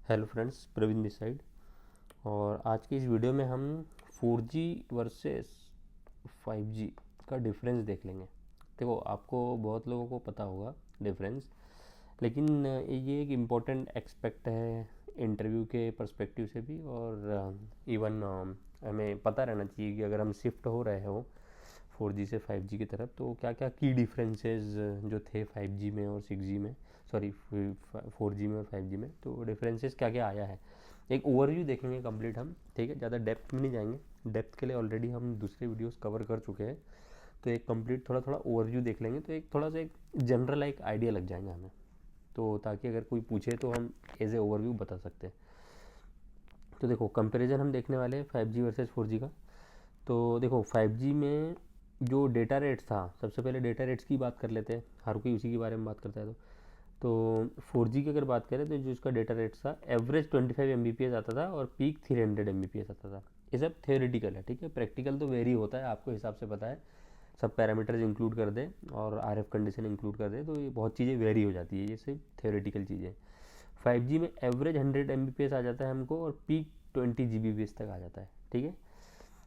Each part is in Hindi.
Hello friends, Praveen this side. और आज की इस वीडियो में हम 4G वर्सेस 5G का डिफरेंस देख लेंगे। देखो, आपको बहुत लोगों को पता होगा डिफरेंस, लेकिन ये एक इम्पोर्टेंट एक्सपेक्ट है इंटरव्यू के पर्सपेक्टिव से भी। और इवन हमें पता रहना चाहिए कि अगर हम शिफ्ट हो रहे हो 4G से 5G की तरफ, तो क्या क्या की डिफरेंसेस जो थे 5G में और 6G में, सॉरी 4G में और 5G में, तो डिफरेंसेस क्या क्या आया है एक ओवरव्यू देखेंगे कंप्लीट हम। ठीक है, ज़्यादा डेप्थ में नहीं जाएंगे, डेप्थ के लिए ऑलरेडी हम दूसरे वीडियोस कवर कर चुके हैं। तो एक कंप्लीट थोड़ा थोड़ा ओवरव्यू देख लेंगे, तो एक थोड़ा सा एक जनरल एक आइडिया लग जाएगा हमें, तो ताकि अगर कोई पूछे तो हम एज ए ओवरव्यू बता सकते हैं। तो देखो, कंपैरिजन हम देखने वाले हैं 5G वर्सेस 4G का। तो देखो, 5G में जो डेटा रेट्स था, सबसे पहले डेटा रेट्स की बात कर लेते हैं, हर कोई उसी के बारे में बात करता है। तो 4G की अगर बात करें तो जो इसका डेटा रेट्स था, एवरेज 25 Mbps आता था और पीक 300 Mbps आता था। ये सब थियोरेटिकल है, ठीक है। प्रैक्टिकल तो वेरी होता है, आपको हिसाब से पता है। सब पैरामीटर्स इंक्लूड कर दे और RF कंडीशन इंक्लूड कर दे तो ये बहुत चीज़ें वेरी हो जाती है, ये सिर्फ थियोरेटिकल चीज़ें। 5G में एवरेज 100 Mbps आ जाता है हमको और पीक 20 Gbps तक आ जाता है, ठीक है।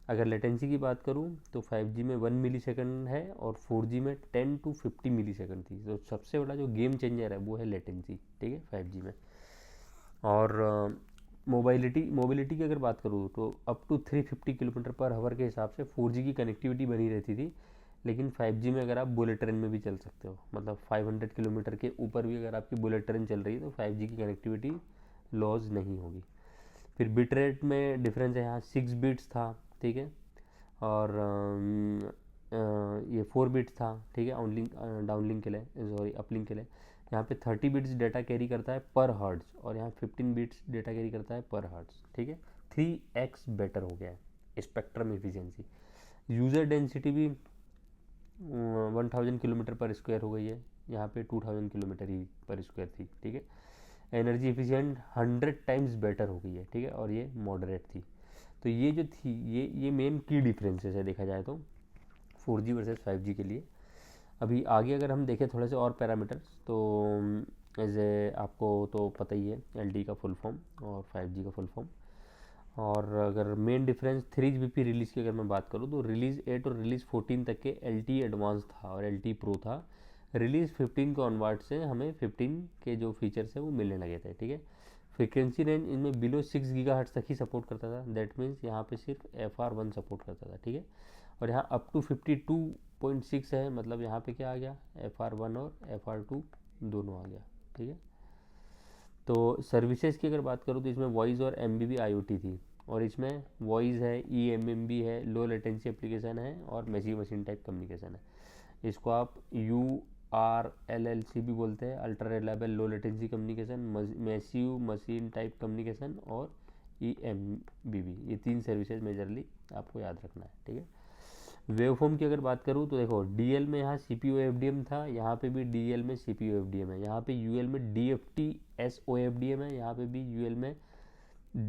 अगर लेटेंसी की बात करूँ तो 5G में 1 मिली सेकंड है और 4G में 10 to 50 मिली सेकंड थी। तो सबसे बड़ा जो गेम चेंजर है वो है लेटेंसी, ठीक है, 5G में। और मोबिलिटी की अगर बात करूँ तो अप टू 350 km/h के हिसाब से 4G की कनेक्टिविटी बनी रहती थी। लेकिन 5G में अगर आप बुलेट ट्रेन में भी चल सकते हो, मतलब 500 km के ऊपर भी अगर आपकी बुलेट ट्रेन चल रही है तो 5G की कनेक्टिविटी लॉस नहीं होगी। फिर बिट रेट में डिफरेंस है, यहाँ 6 बिट्स था, ठीक है। और ये 4 बिट्स था, ठीक है, ऑनलिंक डाउनलिंक के लिए, सॉरी अपलिंक के लिए। यहाँ पे 30 बिट्स डेटा कैरी करता है पर हर्ट्स और यहाँ 15 बिट्स डेटा कैरी करता है पर हर्ट्स, ठीक है। 3x बेटर हो गया है स्पेक्ट्रम एफिशिएंसी। यूज़र डेंसिटी भी 1000 km/square हो गई है, यहाँ पे 2000 km ही पर स्क्वायर थी, ठीक है। एनर्जी एफिशिएंट 100 टाइम्स बेटर हो गई है, ठीक है, और ये मॉडरेट थी। तो ये जो थी, ये मेन की डिफरेंसेस है देखा जाए तो 4G वर्सेस 5G के लिए। अभी आगे अगर हम देखें थोड़े से और पैरामीटर्स, तो एज ए आपको तो पता ही है LTE का फुल फॉर्म और 5G का फुल फॉर्म। और अगर मेन डिफरेंस 3GBP रिलीज़ की अगर मैं बात करूँ तो रिलीज़ 8 और रिलीज़ 14 तक के LTE एडवांस था और LTE प्रो था। रिलीज़ 15 के ऑनवर्ड से हमें 15 के जो फीचर्स हैं वो मिलने लगे थे, ठीक है। फ्रिक्वेंसी रेंज इनमें बिलो 6 GHz तक ही सपोर्ट करता था, दैट मीन्स यहाँ पे सिर्फ FR1 सपोर्ट करता था, ठीक है। और यहाँ अप टू 52.6 है, मतलब यहाँ पे क्या आ गया, FR1 और FR2 दोनों आ गया, ठीक है। तो सर्विसेज की अगर बात करूँ तो इसमें वॉइस और MBB IoT थी, और इसमें वॉइस है, eMMB है, लो लेटेंसी एप्लीकेशन है और मैसेज मशीन टाइप कम्युनिकेशन है। इसको आप URLLC भी बोलते हैं, ultra reliable low latency communication, massive machine type communication और eMBB। ये 3 सर्विसेज मेजरली आपको याद रखना है, ठीक है। वेवफॉर्म की अगर बात करूँ तो देखो, DL में यहाँ CPU FDM था, यहाँ पे भी DL में CPU FDM है, यहाँ पे UL में DFT SOFDM है, यहाँ पे भी UL में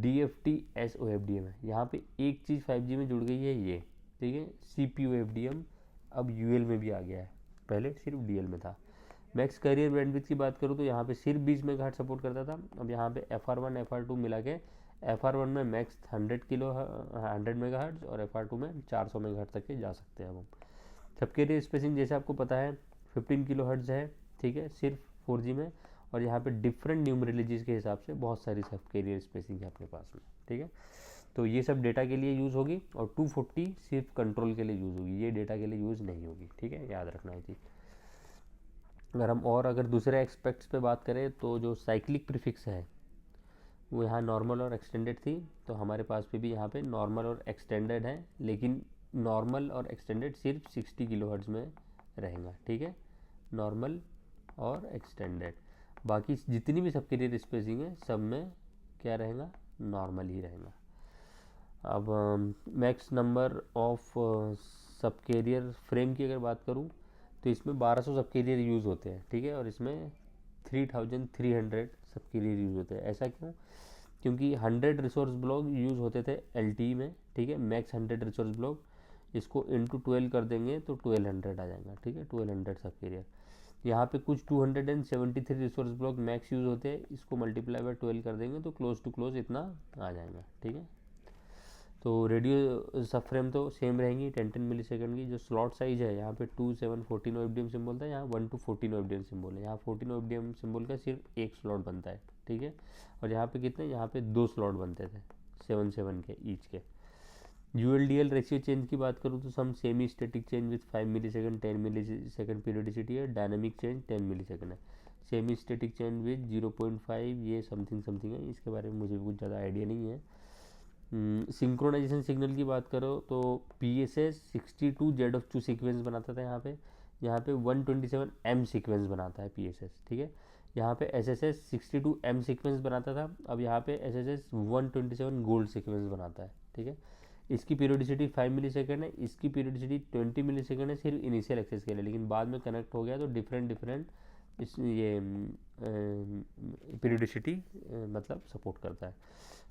DFT SOFDM है। यहाँ पे एक चीज़ 5G में जुड़ गई है ये, ठीक है, CPU FDM अब UL में भी आ गया है, पहले सिर्फ DL में था। मैक्स कैरियर बैंडविड्थ की बात करूँ तो यहाँ पे सिर्फ 20 मेगाहर्ट्ज सपोर्ट करता था, अब यहाँ पे FR1 FR2 मिला के FR1 में मैक्स 100 मेगाहर्ट्ज और FR2 में 400 मेगाहर्ट्ज तक के जा सकते हैं अब हम। सब कैरियर स्पेसिंग जैसे आपको पता है 15 kHz है, ठीक है, सिर्फ 4G में। और यहाँ पे डिफरेंट न्यूमरोलॉजीज के हिसाब से बहुत सारी सब कैरियर स्पेसिंग है अपने पास में, ठीक है। तो ये सब डेटा के लिए यूज़ होगी और 240 सिर्फ कंट्रोल के लिए यूज़ होगी, ये डेटा के लिए यूज़ नहीं होगी, ठीक है, याद रखना है चीज़। अगर हम और अगर दूसरे एक्सपेक्ट्स पे बात करें तो जो साइक्लिक प्रीफिक्स है वो यहाँ नॉर्मल और एक्सटेंडेड थी, तो हमारे पास भी यहाँ पे नॉर्मल और एक्सटेंडेड है, लेकिन नॉर्मल और एक्सटेंडेड सिर्फ 60 kHz में रहेगा, ठीक है, नॉर्मल और एक्सटेंडेड। बाकी जितनी भी सबके लिए स्पेसिंग है सब में क्या रहेगा, नॉर्मल ही रहेगा। अब मैक्स नंबर ऑफ सब कैरियर फ्रेम की अगर बात करूँ तो इसमें 1200 सब कैरियर यूज़ होते हैं, ठीक है, और इसमें 3300 सब कैरियर यूज़ होते हैं। ऐसा क्यों? क्योंकि 100 रिसोर्स ब्लॉक यूज़ होते थे LTE में, ठीक है, मैक्स 100 रिसोर्स ब्लॉक। इसको इंटू 12 कर देंगे तो 1200 आ जाएगा, ठीक है, 1200 सब कैरियर। यहाँ पे कुछ 273 रिसोर्स ब्लॉक मैक्स यूज़ होते हैं, इसको मल्टीप्लाई बाय 12 कर देंगे तो क्लोज टू क्लोज इतना आ जाएगा, ठीक है। तो रेडियो सब फ्रेम तो सेम रहेंगी 10-10 मिली सेकेंड की। जो स्लॉट साइज है यहाँ पे 2, 7, 14 OFDM सिम्बल था, यहाँ 1 to 14 OFDM सिम्बल है। यहाँ 14 OFDM सिम्बल का सिर्फ एक स्लॉट बनता है, ठीक है। और यहाँ पे कितने, यहाँ पे 2 स्लॉट बनते थे 7-7 के ईच के। ULDL रेशियो चेंज की बात करूँ तो some semi static change with 5 millisecond 10 millisecond periodicity है, डायनामिक चेंज 10 मिली सेकेंड है। सेमी स्टेटिक चेंज विथ 0.5 ये समथिंग समथिंग है, इसके बारे में मुझे कुछ ज़्यादा आइडिया नहीं है। सिंक्रोनाइजेशन सिग्नल की बात करो तो PSS 62 Z सीक्वेंस बनाता था यहाँ पे 127 M सीक्वेंस बनाता है PSS, ठीक है। यहाँ पे SSS 62 M सीक्वेंस बनाता था, अब यहाँ पे SSS 127 गोल्ड सीक्वेंस बनाता है, ठीक है। इसकी पीरियडिसिटी 5 मिली सेकेंड है, इसकी पीरियडिसिटी 20 मिली सेकेंड है सिर्फ इनिशियल एक्सेस के लिए, लेकिन बाद में कनेक्ट हो गया तो डिफरेंट इस ये पीरियडिसिटी मतलब सपोर्ट करता है।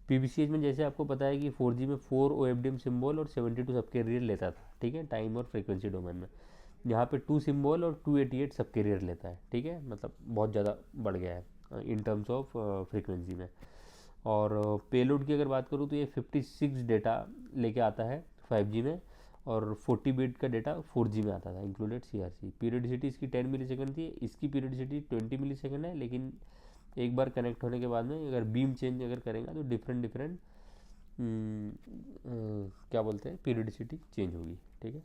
PBCH में जैसे आपको पता है कि 4G में 4 OFDM सिम्बॉल और 72 सब कैरियर लेता था, ठीक है, टाइम और फ्रीक्वेंसी डोमेन में। यहाँ पे 2 सिम्बॉल और 288 सब कैरियर लेता है, ठीक है, मतलब बहुत ज़्यादा बढ़ गया है इन टर्म्स ऑफ फ्रीक्वेंसी में। और पेलोड की अगर बात करूँ तो ये 56 डेटा लेके आता है 5G में, और 40 बिट का डेटा 4G में आता था इंक्लूडेड CRC। पीरियडिसिटी इसकी 10 मिली सेकेंड थी, इसकी पीरियडिसिटी 20 मिली सेकेंड है, लेकिन एक बार कनेक्ट होने के बाद में अगर बीम चेंज अगर करेंगे तो डिफरेंट क्या बोलते हैं पीरियडिसिटी चेंज होगी, ठीक है।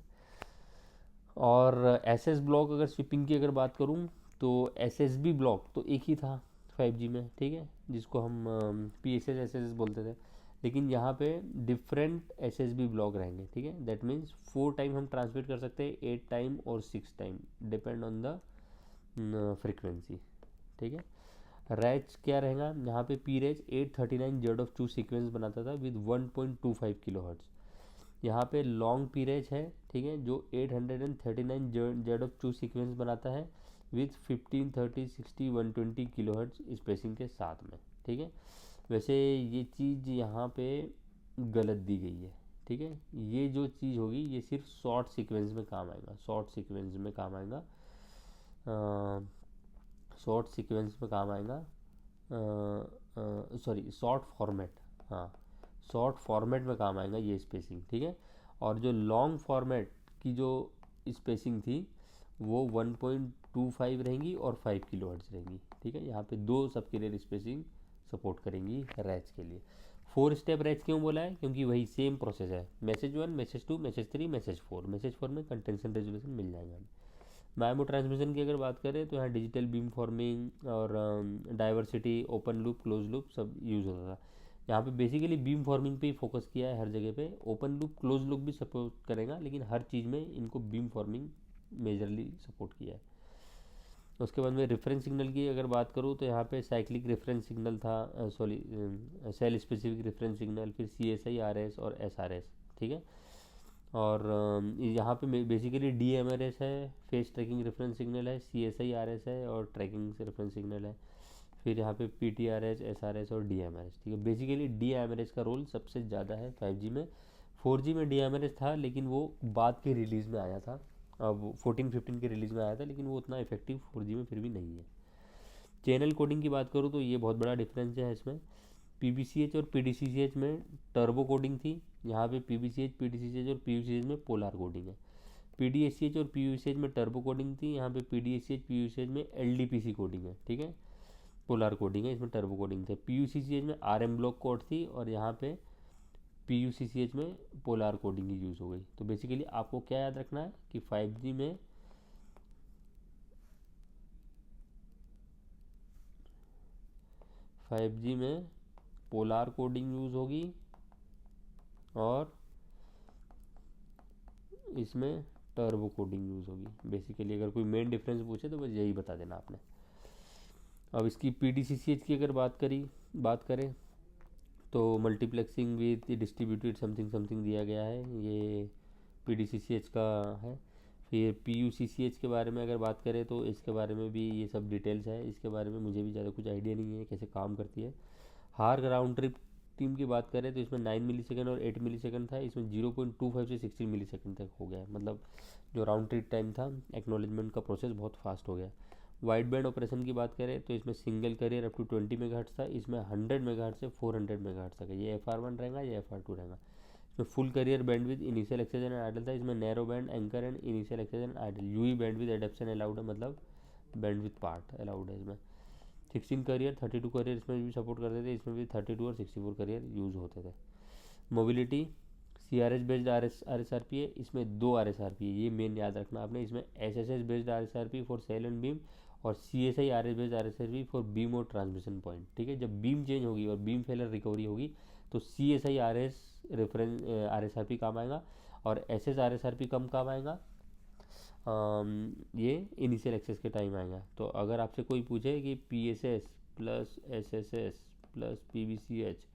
और SS ब्लॉक अगर स्विपिंग की अगर बात करूँ तो SSB ब्लॉक तो एक ही था 5G में, ठीक है, जिसको हम PSS SSS बोलते थे, लेकिन यहाँ पे डिफरेंट SSB ब्लॉक रहेंगे, ठीक है। दैट मीन्स 4 टाइम हम ट्रांसमिट कर सकते हैं, 8 टाइम और 6 time, depend on the frequency, ठीक है। रैच क्या रहेगा, यहाँ पे पी रैच 839 Z सीक्वेंस बनाता था विद 1.25 kHz। यहाँ पे लॉन्ग पी रैच है, ठीक है, जो 839 Z सीक्वेंस बनाता है विथ 15, 30, 60, 120 kHz स्पेसिंग के साथ में, ठीक है। वैसे ये चीज़ यहाँ पे गलत दी गई है, ठीक है। ये जो चीज़ होगी ये सिर्फ शॉर्ट सीक्वेंस में काम आएगा, शॉर्ट सीक्वेंस में काम आएगा, शॉर्ट सीक्वेंस में काम आएगा, सॉरी शॉर्ट फॉर्मेट, हाँ शॉर्ट फॉर्मेट में काम आएगा ये स्पेसिंग, ठीक है। और जो लॉन्ग फॉर्मेट की जो स्पेसिंग थी वो 1.25 रहेंगी और 5 kHz रहेंगी, ठीक है। यहाँ पे 2 सब क्लियर स्पेसिंग सपोर्ट करेंगी रैच के लिए। 4 स्टेप रैच क्यों बोला है, क्योंकि वही सेम प्रोसेस है, message 1, message 2, message 3, message 4। Message 4 में कंटेंशन रेजोल्यूशन मिल जाएगा। माइमो ट्रांसमिशन की अगर बात करें तो यहाँ डिजिटल बीम फॉर्मिंग और diversity, open loop, close loop सब यूज़ होता था। यहाँ पे बेसिकली बीम फॉर्मिंग पे ही फोकस किया है हर जगह पे। ओपन लूप, क्लोज लूप भी सपोर्ट करेगा, लेकिन हर चीज़ में इनको बीम फॉर्मिंग मेजरली सपोर्ट किया है। उसके बाद में रेफरेंस सिग्नल की अगर बात करूँ तो यहाँ पे साइक्लिक रेफरेंस सिग्नल था, sorry cell specific reference signal, फिर CSI, RS और SRS, ठीक है। और यहाँ पे बेसिकली DMRS है, फेस ट्रैकिंग रेफरेंस सिग्नल है, CSI, RS है और ट्रैकिंग से रेफरेंस सिग्नल है। फिर यहाँ पे PTRS, SRS और DMRS, ठीक है। बेसिकली DMRS का रोल सबसे ज़्यादा है 5G में। 4G में DMRS था लेकिन वो बाद के रिलीज़ में आया था, अब 14-15 के रिलीज़ में आया था, लेकिन वो उतना इफेक्टिव 4G में फिर भी नहीं है। चैनल कोडिंग की बात करूँ तो ये बहुत बड़ा डिफरेंस है इसमें। PBCH और PDCCH में टर्बो कोडिंग थी, यहाँ पे PBCH, PDCCH और PUCH में पोलर कोडिंग है। PDSCH और PUCH में टर्बो कोडिंग थी, यहाँ पे PDSCH, PUCH में LDPC कोडिंग है, ठीक है, पोलर कोडिंग है, इसमें टर्बो कोडिंग थे। PUCCH में RM ब्लॉक कोड थी और यहाँ पे PUCCH में पोलर कोडिंग की यूज़ हो गई। तो बेसिकली आपको क्या याद रखना है कि 5G में पोलर कोडिंग यूज़ होगी और इसमें टर्बो कोडिंग यूज़ होगी। बेसिकली अगर कोई मेन डिफरेंस पूछे तो बस यही बता देना आपने। अब इसकी PDCCH की अगर बात करें तो multiplexing with distributed something something दिया गया है, ये PDCCH का है। फिर PUCCH के बारे में अगर बात करें तो इसके बारे में भी ये सब डिटेल्स है, इसके बारे में मुझे भी ज़्यादा कुछ आइडिया नहीं है कैसे काम करती है। हार्क राउंड ट्रिप टीम की बात करें तो इसमें 9 मिली सेकेंड और 8 मिली सेकेंड था, इसमें 0.25 से 16 मिली सेकेंड तक हो गया, मतलब जो राउंड ट्रिप टाइम था एक्नॉलेजमेंट का प्रोसेस बहुत फास्ट हो गया। वाइड बैंड ऑपरेशन की बात करें तो इसमें single carrier up to 20 megahertz था, इसमें 100 मेगाहर्ट्ज़ से 400 मेगाहर्ट्ज़ तक है। ये FR1 रहेगा, ये FR2 रहेगा। इसमें full carrier bandwidth initial access and idle था, इसमें narrow band anchor and initial access and idle, UE bandwidth adaptation allowed है, मतलब बैंडविड्थ पार्ट अलाउड है इसमें। 16 करियर 32 करियर इसमें भी सपोर्ट करते थे, इसमें भी 32 और 64 करियर यूज़ होते थे। मोबिलिटी CRS बेस्ड RSRP है, इसमें 2 RSRP है, ये मेन याद रखना आपने। इसमें SSS based RSRP for sale and beam और CSI RS based RSRP for beam और ट्रांसमिशन पॉइंट। ठीक है, जब बीम चेंज होगी और बीम फेलर रिकवरी होगी तो CSI RS रेफरेंस RSRP काम आएगा और SS RSRP कम काम आएगा, ये इनिशियल एक्सेस के टाइम आएगा। तो अगर आपसे कोई पूछे कि PSS plus SSS plus PBCH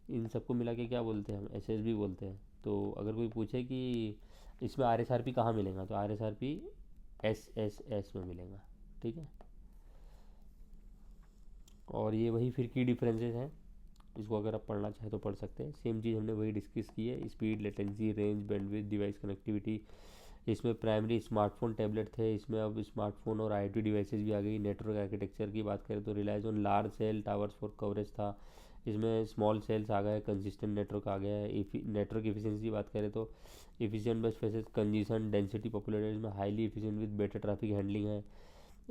इन सबको मिला के क्या बोलते हैं, हम SSB बोलते हैं। तो अगर कोई पूछे कि इसमें RSRP कहाँ मिलेगा, तो RSRP SSS में मिलेगा। ठीक है, और ये वही फिर की डिफरेंसेस हैं, इसको अगर आप पढ़ना चाहें तो पढ़ सकते हैं। सेम चीज़ हमने वही डिस्कस की है, speed, latency, range, bandwidth, device connectivity. इसमें प्राइमरी स्मार्टफोन टैबलेट थे, इसमें अब स्मार्टफोन और IoT डिवाइसेस भी आ गई। नेटवर्क आर्किटेक्चर की बात करें तो reliance on large cell towers for coverage था, इसमें स्मॉल सेल्स आ गए, कंसिस्टेंट नेटवर्क आ गया है। नेटवर्क एफिशिएंसी की बात करें तो एफिशिएंट बस फेसेस कंजेशन डेंसिटी पॉपुलेटेड, इसमें highly efficient with better traffic handling है।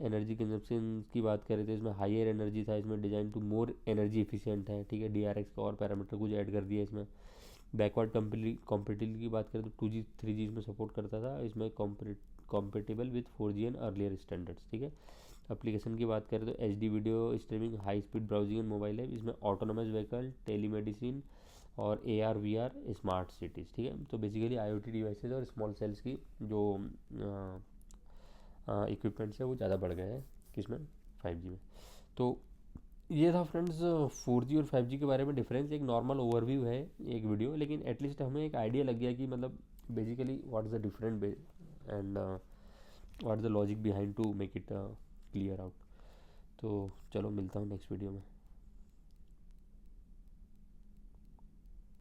एनर्जी कंजप्शन की बात करें तो इसमें हायर एनर्जी था, इसमें design to more energy efficient है। ठीक है, DRX का और पैरामीटर कुछ ऐड कर दिया इसमें। बैकवर्ड कॉम्पेटिबिलिटी की बात करें तो 2G 3G इसमें सपोर्ट करता था, इसमें compatible with 4G and earlier standards. ठीक है, एप्लीकेशन की बात करें तो HD video streaming, high speed browsing and mobile app, इसमें ऑटोनोमस व्हीकल, टेलीमेडिसिन और AR VR स्मार्ट सिटीज़। ठीक है, तो बेसिकली IoT डिवाइसेज और स्मॉल सेल्स की जो इक्विपमेंट्स है वो ज़्यादा बढ़ गए हैं किसमें, 5G में। तो ये था फ्रेंड्स 4G और 5G के बारे में डिफरेंस। एक नॉर्मल ओवरव्यू है एक वीडियो, लेकिन एटलीस्ट हमें एक आइडिया लग गया कि मतलब basically what is the different and what is the logic behind to make it clear out. तो चलो मिलता हूँ नेक्स्ट वीडियो में।